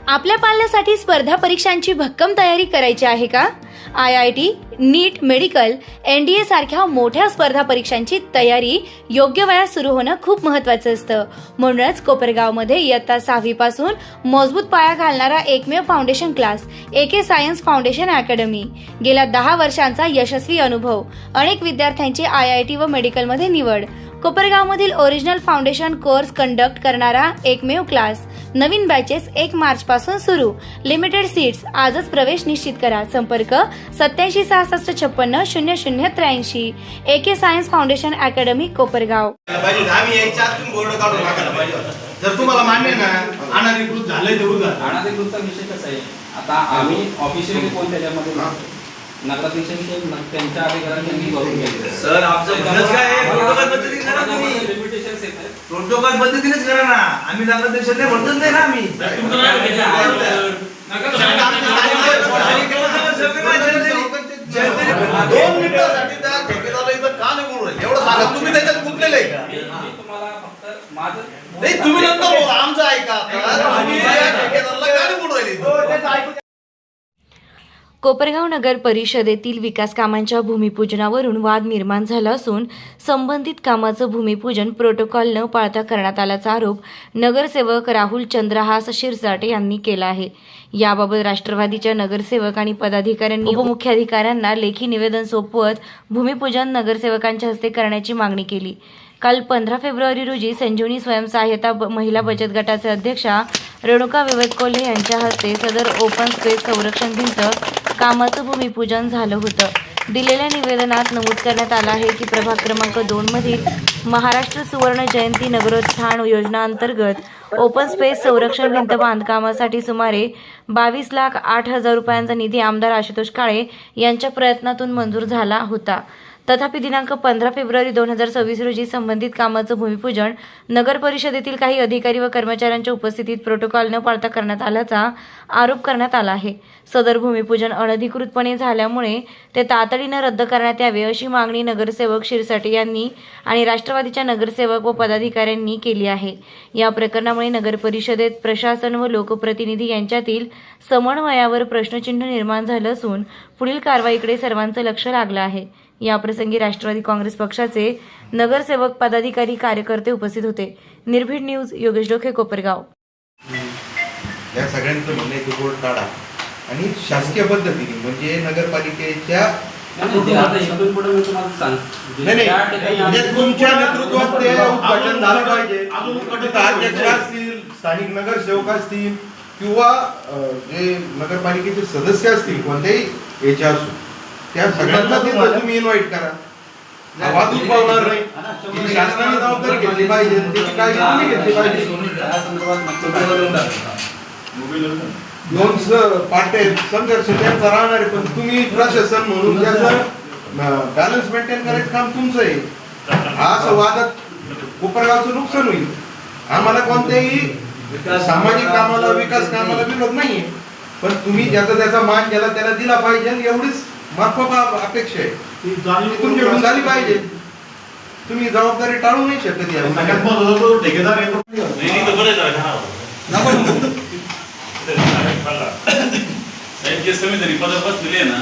आपल्या पाल्यासाठी स्पर्धा परीक्षांची भक्कम तयारी करायची आहे का? IIT, नीट, मेडिकल, NDA सारख्या मोठ्या स्पर्धा परीक्षांची तयारी योग्य वयात सुरू होणं खूप महत्त्वाचं असतं. म्हणूनच कोपरगावमध्ये इयत्ता 6वी पासून मजबूत पाया घालणारा एकमेव foundation class AK science foundation academy. गेल्या 10 वर्षांचा यशस्वी अनुभव, अनेक विद्यार्थ्यांची IIT व मेडिकलमध्ये निवड. कोपरगावमधील ओरिजिनल फाउंडेशन कोर्स कंडक्ट करणारा एकमेव क्लास. नवीन बॅचेस 1 मार्च पासून सुरू. Limited seats. आजच प्रवेश निश्चित करा. संपर्क 8766560083. AK science foundation academy Kopargaon. जर तुम्हाला मान्य ना अनाधिकृत झालंय तेवढं अनाधिकृतचा विषय कसा आहे, आता आम्ही ऑफिशियली कोण त्याच्यामध्ये नगराध्यक्ष त्यांच्या अधिकाऱ्यांनी भरून घेतले. सर आमचं म्हणणं काय आहे, प्रोटोकॉल पद्धतीने करा तुम्ही. लिमिटेशन्स येतात, प्रोटोकॉल पद्धतीनेच करा ना. आम्ही नगराध्यक्ष नाही म्हणतच नाही ना आम्ही. दोन मिनिटांसाठी त्या ठेकेदाराला इथं का नाही बोलू राहिले एवढं सांगा. तुम्ही त्याच्यात गुंतलेले आहे का? तुम्हाला फक्त माझं नाही, तुम्ही नंतर बोला, आमचं ऐका. तुम्ही त्या ठेकेदाराला का नाही बोलू राहिले इथं? कोपरगाव नगर परिषदेतील विकास कामांच्या भूमिपूजनावरून वाद निर्माण झाला असून संबंधित कामाचं भूमिपूजन प्रोटोकॉल न पाळता करण्यात आल्याचा आरोप नगरसेवक राहुल चंद्रहास शिरसाट यांनी केला आहे. याबाबत राष्ट्रवादीच्या नगरसेवक आणि पदाधिकाऱ्यांनी उपमुख्याधिकाऱ्यांना लेखी निवेदन सोपवत भूमिपूजन नगरसेवकांच्या हस्ते करण्याची मागणी केली. काल 15 फेब्रुवारी रोजी संजीवनी स्वयंसहाय्यता महिला बचत गटाचे अध्यक्षा रेणुका विवेक कोल्हे यांच्या हस्ते सदर ओपन स्पेस संरक्षण भिंत कामाचं भूमिपूजन झालं होतं. दिलेल्या निवेदनात नमूद करण्यात आलं आहे की प्रभाग क्रमांक 2 मधील महाराष्ट्र सुवर्ण जयंती नगरोत्थान योजनांतर्गत ओपन स्पेस संरक्षण भिंत बांधकामासाठी सुमारे 22,08,000 रुपयांचा निधी आमदार आशुतोष काळे यांच्या प्रयत्नातून मंजूर झाला होता. तथापि दिनांक 15 फेब्रुवारी 2026 रोजी संबंधित कामाचं भूमिपूजन नगर परिषदेतील काही अधिकारी व कर्मचाऱ्यांच्या उपस्थितीत प्रोटोकॉल न पाळता करण्यात आल्याचा आरोप करण्यात आला आहे. सदर भूमिपूजन अनधिकृतपणे झाल्यामुळे ते तातडीनं रद्द करण्यात यावे अशी मागणी नगरसेवक शिरसाट यांनी आणि राष्ट्रवादीच्या नगरसेवक व पदाधिकाऱ्यांनी केली आहे. या प्रकरणामुळे नगर परिषदेत प्रशासन व लोकप्रतिनिधी यांच्यातील समन्वयावर प्रश्नचिन्ह निर्माण झालं असून पुढील कारवाईकडे सर्वांचं लक्ष लागलं आहे. याप्रसंगी राष्ट्रवादी काँग्रेस पक्षाचे नगरसेवक, पदाधिकारी, कार्यकर्ते उपस्थित होते. निर्भीड न्यूज, योगेश डोके, कोपरगाव. या सगळ्यांचं म्हणणं आहे बोर्ड काढा आणि शासकीय पद्धतीने म्हणजे नगरपालिकेच्या तुमच्या नेतृत्वात ते उद्घाटन झालं पाहिजे. अध्यक्ष असतील, स्थानिक नगरसेवक असतील किंवा जे नगरपालिकेचे सदस्य असतील कोणत्याही याचे असू, त्या सगळ्यांना तुम्ही इन्व्हाइट करा. वाद उद्भवणार नाही. शासनाने जबाबदारी घेतली पाहिजे, त्याची काळजी तुम्ही घेतली पाहिजे. दोन पार्ट्या संघर्ष त्यांचा राहणार आहे, पण तुम्ही प्रशासन म्हणून त्याचं बॅलन्स मेंटेन करायचं काम तुमचं आहे. हा असं वादात कोपरगावचं नुकसान होईल. आम्हाला कोणत्याही सामाजिक कामाला, विकास कामाला विरोध नाहीये, पण तुम्ही ज्याचा त्याचा मान ज्याला त्याला दिला पाहिजे एवढीच माफक अपेक्षा आहे. तुमच्याकडून झाली पाहिजे. तुम्ही जबाबदारी टाळू नाही शकत. ठेकेदार समिती पद बसलेले ना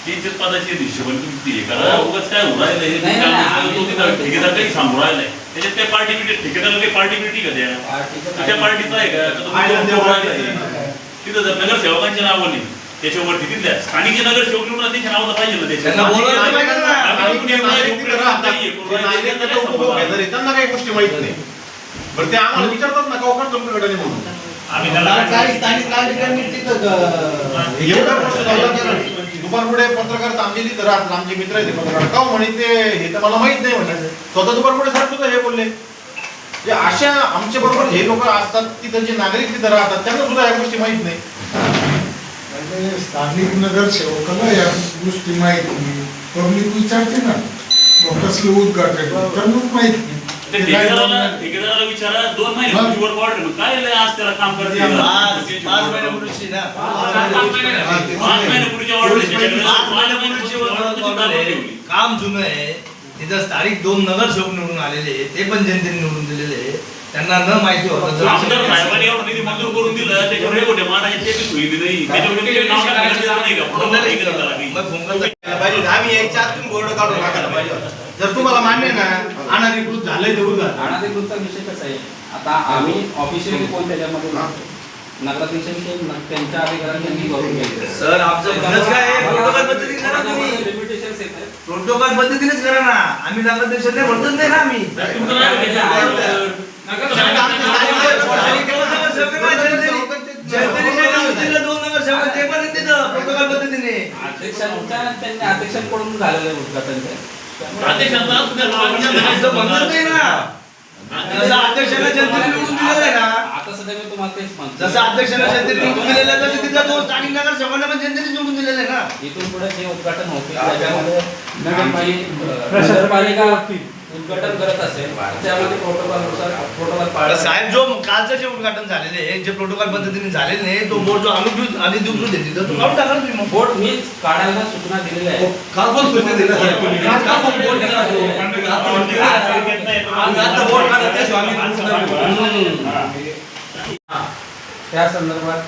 तीच पदाची हिशोबाने तुम्ही करा. उगाच काय उरायला ठेकेदार काही सांगू राहिलाय त्याच्यात काय पार्टी ठेकेदार काही पार्टी मिळती का त्या पार्टीचा आहे का? तिथं जर नगरसेवकांचे नाव नाही त्याच्यावरती तिथल्या स्थानिक नगरसेवक निवडून त्यांच्या नावाला पाहिजे ना. त्यांना काही गोष्टी माहित नाही, बरं ते आम्हाला विचारतात ना कोकण संघटने म्हणून. दुपार पुढे पत्रकार आमचे तिथं राहतात, आमचे मित्र आहेत पत्रकार का म्हणे ते हे तर मला माहित नाही म्हणतात. स्वतः दुपार पुढे साहेब सुद्धा हे बोलले. अशा आमच्या बरोबर हे लोक असतात तिथं, जे नागरिक तिथं राहतात त्यांना सुद्धा या गोष्टी माहित नाही. स्थानिक नगरसेवकाला या गोष्टी माहित नाही. पब्लिक विचारते ना कसलं उद्घाटन त्यांना माहित नाही. ठेकेदाराला विचारा 2 महिने वाढलं काय आज त्याला काम करते. 5 महिन्यापूर्वीची ना 5 महिन्यापूर्वीच्या काम जुनं आहे. तिथं स्थानिक 2 नगरसेवक निवडून आलेले आहे, ते पण जनतेने निवडून दिलेले आहे. त्यांना न माहिती होतं आमदार साहेबांनी एवढं निधी मंजूर करून दिलं त्याच्यावर हे कुठे मानायचे ते बी सोयी नाही त्याच्यावर ते नाव टाकायचं नाही का पुढं नाही का त्याला काही? मग फोन करता पाहिजे आम्ही यायच्या आत तुम्ही बोर्ड काढून टाकायला पाहिजे होता. जर तुम्हाला मान्य ना अनधिकृत झालंय ते उद्घाटन अनाधिकृतचा विषय कसा आहे, आता आम्ही ऑफिशियली कोण त्याच्यामध्ये नगराध्यक्षांचे त्यांच्या अधिकाऱ्यांनी भरून घ्यायचं. सर आमचं म्हणणंच काय आहे, प्रोटोकॉल पद्धतीने करा तुम्ही. लिमिटेशन्स येत आहेत. प्रोटोकॉल पद्धतीनेच करा ना. आम्ही नगराध्यक्षांना म्हणतच नाही ना आम्ही. तुमचं नाव घ्यायचं आहे. जनतेने जे निवडून दिलं 2 नगरसेवक ते पण तिथं प्रोटोकॉल पद्धतीने. त्यांनी अध्यक्षांकडून झालेलं आहे उद्घाटन ते. अध्यक्षांचा सुद्धा नाव आमचं घ्यायचं म्हणणंच नाही ना. जसं अध्यक्षाला जनतेने निवडून दिलेलं आहे ना, आता सध्या मी तुम्हाला तेच म्हणतो. जसं अध्यक्षाला जनतेने निवडून दिलेलं आहे तसं तिथं 2 स्थानिक नगरसेवकांना पण जनतेने निवडून दिलेलं आहे ना. इथून पुढे जे उद्घाटन होते त्याच्यामध्ये नगरपालिका उद्घाटन करत असेल त्यामध्ये प्रोटोकॉल पाळला. साहेब जो कालचं जे उद्घाटन झालेलं आहे, जे प्रोटोकॉल पद्धतीने झालेलं नाही, तो बोर्ड जो अधिकृत आहे तिथं तो काढून टाका तुम्ही. मग बोर्ड मीच काढायला सूचना दिलेल्या आहेत. काल पण सूचना दिल्या साहेब तुम्ही. त्या संदर्भात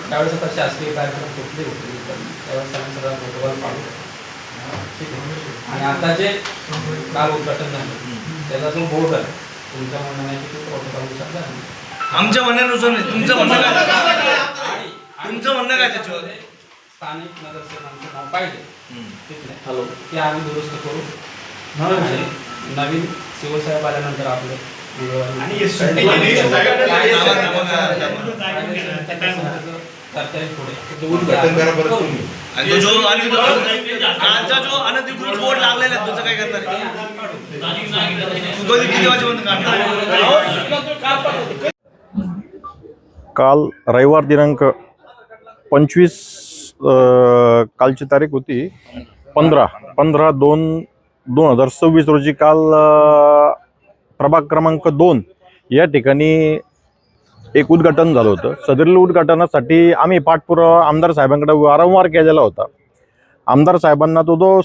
त्यावेळेस आता शासकीय कार्यक्रम कुठले होते त्यावेळेस आम्ही सगळा प्रोटोकॉल पाळू. ठीक आहे. आणि आता जे काल उद्घाटन झालं त्याचा जो बोर्ड आहे तुमच्या म्हणणं आहे की तो प्रोटोकॉलनुसार झाला. आमच्या म्हणण्यानुसार नाही, तुमचं म्हणणं काय? तुमचं म्हणणं काय त्याच्यावर? स्थानिक नगरसेवकांचं नाव पाहिजे. ठीक आहे. हॅलो ते आम्ही दुरुस्त करू आणि नवीन शिवसाहेब आल्यानंतर आपले उद्घाटन करा परत तुम्ही. आणि तो जो कालचा जो अनधिकृत बोर्ड लागलेला आहे त्याचं काय करणार आहे? तू कधी किती वाजेपर्यंत काढणार? काल रविवार दिनांक 25 कालची तारीख होती 15/2/2026 रोजी काल प्रभाग क्रमांक 2 या ठिकाणी एक उद्घाटन झालं होतं. सदरील उद्घाटनासाठी आम्ही पाठपुरावा आमदार साहेबांकडे वारंवार केलेला होता. आमदार साहेबांना तो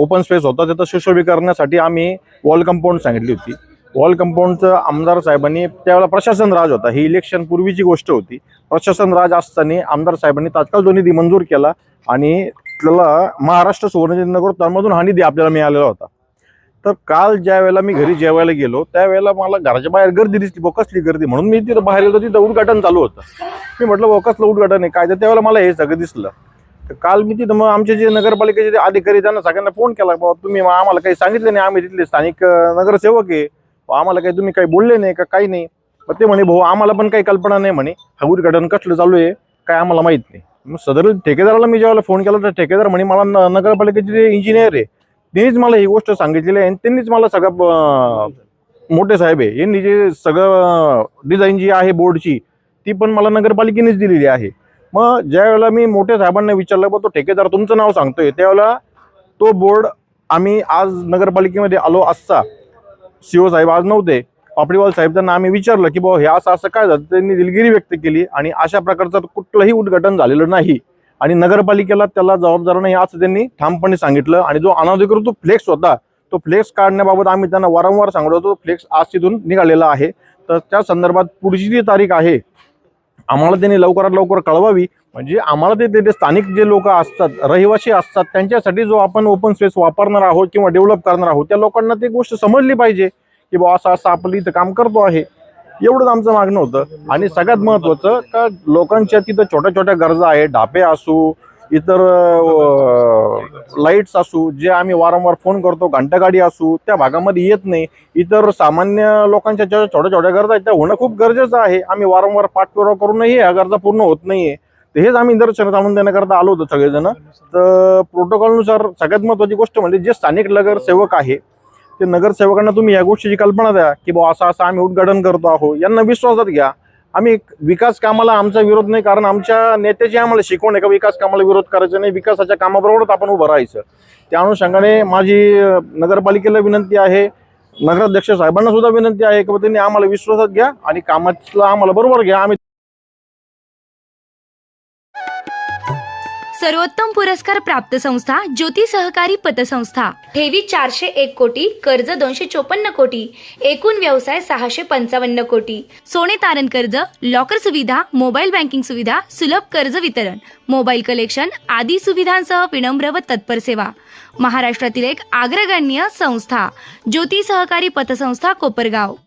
ओपन स्पेस होता त्याचं सुशोभीकरणासाठी आम्ही वॉल कंपाऊंड सांगितली होती. वॉल कंपाऊंडचं आमदार साहेबांनी त्यावेळेला प्रशासन राज होता, ही इलेक्शन पूर्वीची गोष्ट होती. प्रशासन राज असताना आमदार साहेबांनी तात्काळ तो निधी मंजूर केला आणि त्याला महाराष्ट्र सुवर्णचंद्रमधून हा निधी आपल्याला मिळालेला होता. तर काल ज्या वेळेला मी घरी जेवायला गेलो त्यावेळेला मला घराच्या बाहेर गर्दी दिसली. कसली गर्दी म्हणून मी तिथं बाहेर गेलो, तिथं उद्घाटन चालू होतं. मी म्हटलं कसलं उद्घाटन आहे काय, तर त्यावेळेला मला हे सगळं दिसलं. तर काल मी तिथं मग आमचे जे नगरपालिकेचे अधिकारी त्यांना सगळ्यांना फोन केला, बाबा तुम्ही आम्हाला काही सांगितलं नाही, आम्ही तिथले स्थानिक नगरसेवक आहे, आम्हाला काही तुम्ही काही बोलले नाही का काही नाही. मग ते म्हणे भाऊ आम्हाला पण काही कल्पना नाही म्हणे, हा उद्घाटन कसलं चालू आहे काय आम्हाला माहीत नाही. मग सदर ठेकेदाराला मी जेव्हा फोन केला तर ठेकेदार म्हणे मला नगरपालिकेचे जे इंजिनियर आहे त्यांनीच मला ही गोष्ट सांगितलेली आहे आणि त्यांनीच मला सगळं मोठे साहेब आहे यांनी जे सगळं डिझाईन जी आहे बोर्डची ती पण मला नगरपालिकेनेच दिलेली आहे. मग ज्या वेळेला मी मोठ्या साहेबांना विचारलं बा तो ठेकेदार तुमचं नाव सांगतोय, त्यावेळेला तो बोर्ड आम्ही आज नगरपालिकेमध्ये आलो असता CO साहेब आज नव्हते, पापडीवाल साहेब त्यांना आम्ही विचारलं की बाबा हे असं काय झालं. त्यांनी दिलगिरी व्यक्त केली आणि अशा प्रकारचं कुठलंही उद्घाटन झालेलं नाही आणि नगरपालिकेला त्याला जबाबदार नाही असं त्यांनी ठामपणे सांगितलं. आणि जो अनधिकृत फ्लेक्स होता तो फ्लेक्स काढण्याबाबत आम्ही त्यांना वारंवार सांगत होतो, फ्लेक्स आज तिथून निघालेला आहे. तर त्या संदर्भात पुढची जी तारीख आहे आम्हाला त्यांनी लवकरात लवकर कळवावी, म्हणजे आम्हाला ते स्थानिक जे लोक असतात रहिवासी असतात त्यांच्यासाठी जो आपण ओपन स्पेस वापरणार आहोत किंवा डेव्हलप करणार आहोत त्या लोकांना ती गोष्ट समजली पाहिजे की बा असं आपलं इथं काम करतो आहे. एवढंच आमचं मागणं होतं. आणि सगळ्यात महत्त्वाचं का लोकांच्या तिथं छोट्या छोट्या गरजा आहे, ढापे असू इतर लाईट्स असू जे आम्ही वारंवार फोन करतो, घंटागाडी असू त्या भागामध्ये येत नाही. इतर सामान्य लोकांच्या ज्या छोट्या छोट्या गरजा आहेत त्या होणं खूप गरजेचं आहे. आम्ही वारंवार पाठपुरावा करूनही ह्या गरजा पूर्ण होत नाहीये. तर हेच आम्ही निदर्शनास आणून देण्याकरता आलो होतो सगळेजण. तर प्रोटोकॉलनुसार सगळ्यात महत्त्वाची गोष्ट म्हणजे जे स्थानिक नगरसेवक आहे ते नगरसेवकांना तुम्ही या गोष्टीची कल्पना द्या की बा असं आम्ही उद्घाटन करतो आहोत, यांना विश्वासात घ्या. आम्ही विकास कामाला आमचा विरोध नाही, कारण आमच्या नेत्याची आम्हाला शिकवण आहे का विकास कामाला विरोध करायचा नाही, विकासाच्या कामाबरोबरच आपण उभं राहायचं. त्या अनुषंगाने माझी नगरपालिकेला विनंती आहे, नगराध्यक्ष साहेबांना सुद्धा विनंती आहे की त्यांनी आम्हाला विश्वासात घ्या आणि कामाला आम्हाला बरोबर घ्या. आम्ही सर्वोत्तम पुरस्कार प्राप्त संस्था ज्योती सहकारी पतसंस्था. ठेवी 401 कोटी, कर्ज 254 कोटी, एकूण व्यवसाय 655 कोटी. सोने तारण कर्ज, लॉकर सुविधा, मोबाईल बँकिंग सुविधा, सुलभ कर्ज वितरण, मोबाईल कलेक्शन आदी सुविधांसह विनम्र व तत्पर सेवा. महाराष्ट्रातील एक अग्रगण्य संस्था ज्योती सहकारी पतसंस्था कोपरगाव.